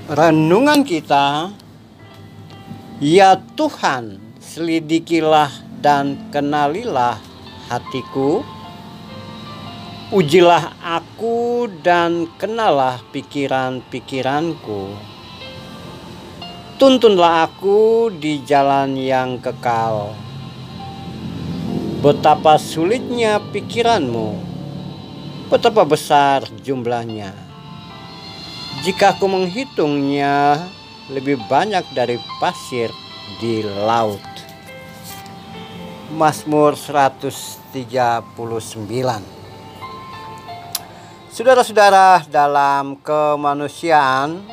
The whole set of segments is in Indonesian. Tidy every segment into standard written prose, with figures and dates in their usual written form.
renungan kita, ya Tuhan, selidikilah dan kenalilah hatiku, ujilah aku dan kenalah pikiran-pikiranku. Tuntunlah aku di jalan yang kekal. Betapa sulitnya pikiranmu, betapa besar jumlahnya. Jika aku menghitungnya, lebih banyak dari pasir di laut. Mazmur 139. Saudara-saudara, dalam kemanusiaan,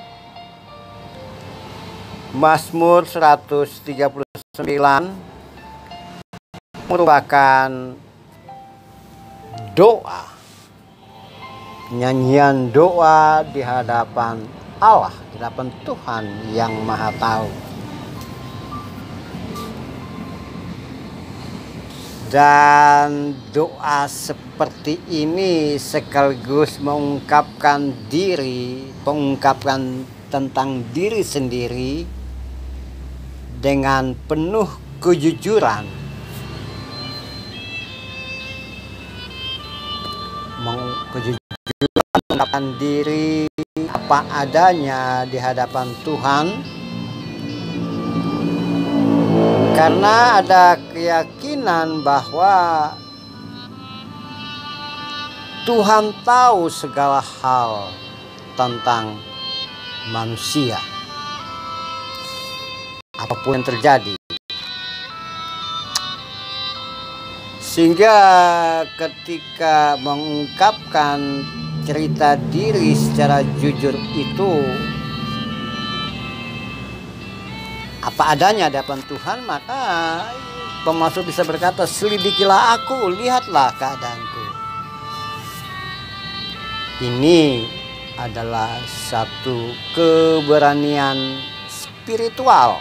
Mazmur 139 merupakan doa, nyanyian doa di hadapan Allah, di hadapan Tuhan yang Maha Tahu. Dan doa seperti ini sekaligus mengungkapkan tentang diri sendiri dengan penuh kejujuran, mengungkapkan diri apa adanya di hadapan Tuhan, karena ada keyakinan bahwa Tuhan tahu segala hal tentang manusia, apapun yang terjadi. Sehingga ketika mengungkapkan cerita diri secara jujur itu, apa adanya di hadapan Tuhan, maka pemazmur bisa berkata, selidikilah aku, lihatlah keadaanku. Ini adalah satu keberanian spiritual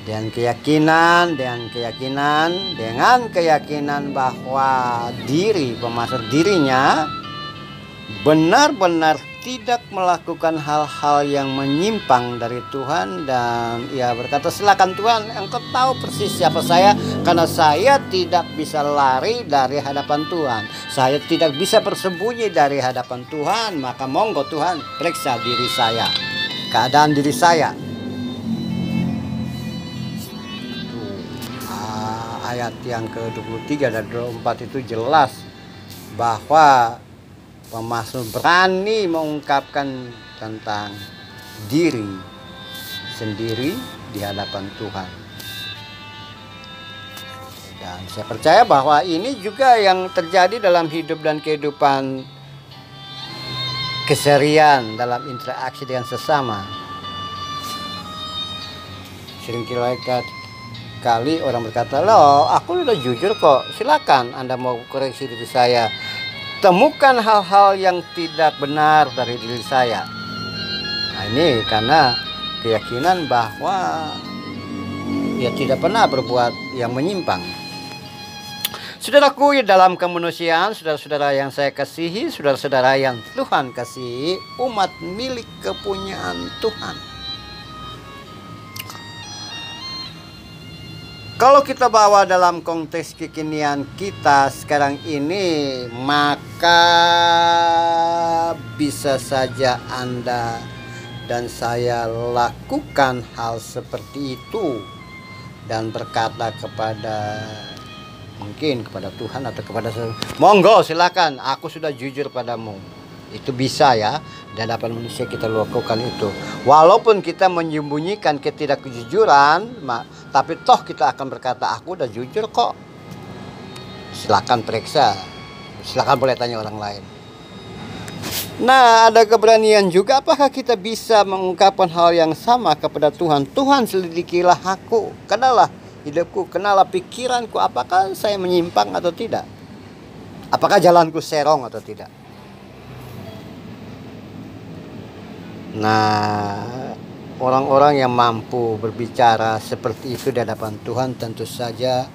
dengan keyakinan bahwa pemazmur dirinya benar-benar tidak melakukan hal-hal yang menyimpang dari Tuhan. Dan ia berkata, silakan Tuhan, engkau tahu persis siapa saya, karena saya tidak bisa lari dari hadapan Tuhan, saya tidak bisa bersembunyi dari hadapan Tuhan. Maka monggo Tuhan, periksa diri saya, keadaan diri saya. Ayat yang ke-23 dan 24 itu jelas bahwa pemazmur berani mengungkapkan tentang diri sendiri di hadapan Tuhan. Dan saya percaya bahwa ini juga yang terjadi dalam hidup dan kehidupan keseharian, dalam interaksi dengan sesama. Sering kali orang berkata, loh aku udah jujur kok, silakan Anda mau koreksi diri saya, temukan hal-hal yang tidak benar dari diri saya. Nah, ini karena keyakinan bahwa dia tidak pernah berbuat yang menyimpang. Saudaraku, dalam kemanusiaan, saudara-saudara yang saya kasihi, saudara-saudara yang Tuhan kasihi, umat milik kepunyaan Tuhan. Kalau kita bawa dalam konteks kekinian kita sekarang ini, maka bisa saja Anda dan saya lakukan hal seperti itu dan berkata mungkin kepada Tuhan atau kepada monggo silakan, aku sudah jujur padamu. Itu bisa ya, di hadapan manusia kita lakukan itu. Walaupun kita menyembunyikan ketidakjujuran, tapi toh kita akan berkata, aku udah jujur kok. Silakan periksa, silakan boleh tanya orang lain. Nah, ada keberanian juga, apakah kita bisa mengungkapkan hal yang sama kepada Tuhan? Tuhan, selidikilah aku, kenalah hidupku, kenalah pikiranku, apakah saya menyimpang atau tidak? Apakah jalanku serong atau tidak? Nah, orang-orang yang mampu berbicara seperti itu di hadapan Tuhan, tentu saja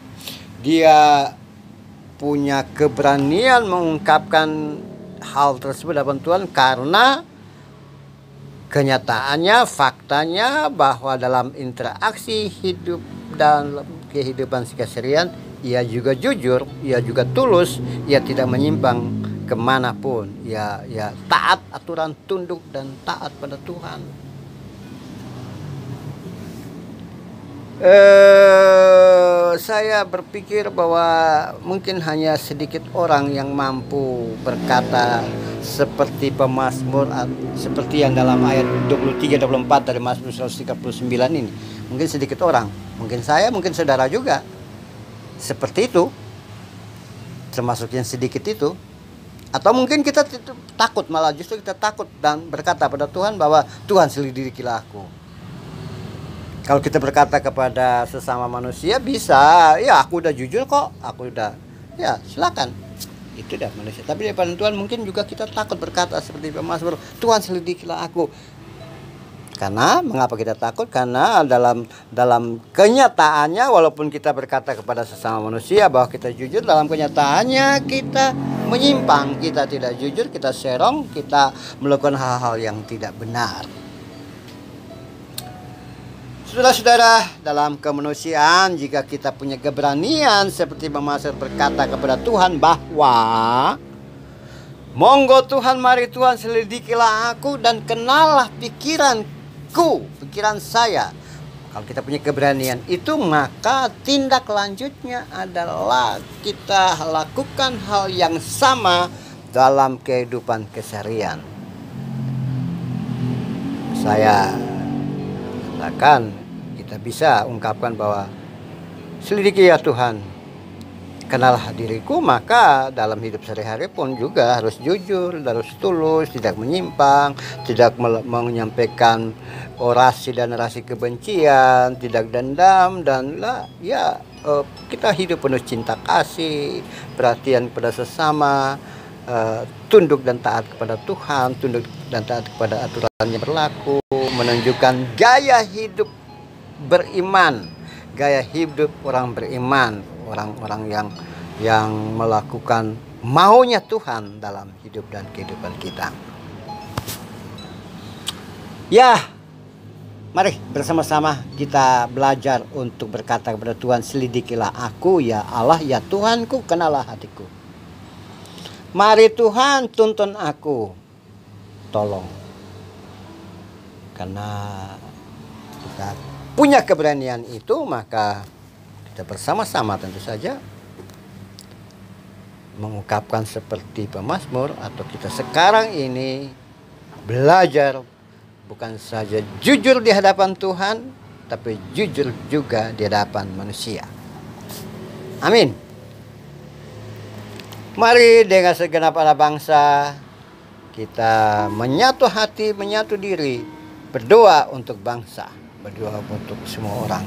dia punya keberanian mengungkapkan hal tersebut hadapan Tuhan karena kenyataannya, faktanya bahwa dalam interaksi hidup dan kehidupan keseharian, ia juga jujur, ia juga tulus, ia tidak menyimpang kemanapun, ia taat aturan, tunduk dan taat pada Tuhan. Saya berpikir bahwa mungkin hanya sedikit orang yang mampu berkata seperti pemazmur, seperti yang dalam ayat 23-24 dari Mazmur 139 ini. Mungkin sedikit orang, mungkin saya, mungkin saudara juga seperti itu, termasuk yang sedikit itu. Atau mungkin kita takut, malah justru kita takut dan berkata pada Tuhan bahwa Tuhan selidikilah aku. Kalau kita berkata kepada sesama manusia bisa, ya aku udah jujur kok, aku udah, ya silakan. Itu dah manusia. Tapi di depan Tuhan mungkin juga kita takut berkata seperti pemazmur, Tuhan selidikilah aku. Karena mengapa kita takut? Karena dalam kenyataannya, walaupun kita berkata kepada sesama manusia bahwa kita jujur, dalam kenyataannya kita menyimpang, kita tidak jujur, kita serong, kita melakukan hal-hal yang tidak benar. Saudara-saudara, dalam kemanusiaan, jika kita punya keberanian seperti pemazmur berkata kepada Tuhan bahwa monggo Tuhan, mari Tuhan selidikilah aku dan kenallah pikiranku, pikiran saya. Kalau kita punya keberanian itu, maka tindak lanjutnya adalah kita lakukan hal yang sama dalam kehidupan keseharian. Saya katakan, kita bisa ungkapkan bahwa selidiki ya Tuhan, kenallah diriku, maka dalam hidup sehari-hari pun juga harus jujur, harus tulus, tidak menyimpang, tidak menyampaikan orasi dan narasi kebencian, tidak dendam, dan kita hidup penuh cinta kasih, perhatian kepada sesama, tunduk dan taat kepada Tuhan, tunduk dan taat kepada aturan yang berlaku, menunjukkan gaya hidup beriman, gaya hidup orang beriman, orang-orang yang melakukan maunya Tuhan dalam hidup dan kehidupan kita. Ya, mari bersama-sama kita belajar untuk berkata kepada Tuhan, selidikilah aku ya Allah, ya Tuhanku, kenallah hatiku. Mari Tuhan tuntun aku, tolong. Karena kita punya keberanian itu, maka kita bersama-sama tentu saja mengungkapkan seperti pemazmur, atau kita sekarang ini belajar bukan saja jujur di hadapan Tuhan, tapi jujur juga di hadapan manusia. Amin. Mari dengan segenap anak bangsa kita menyatu hati, menyatu diri, berdoa untuk bangsa, berdoa untuk semua orang.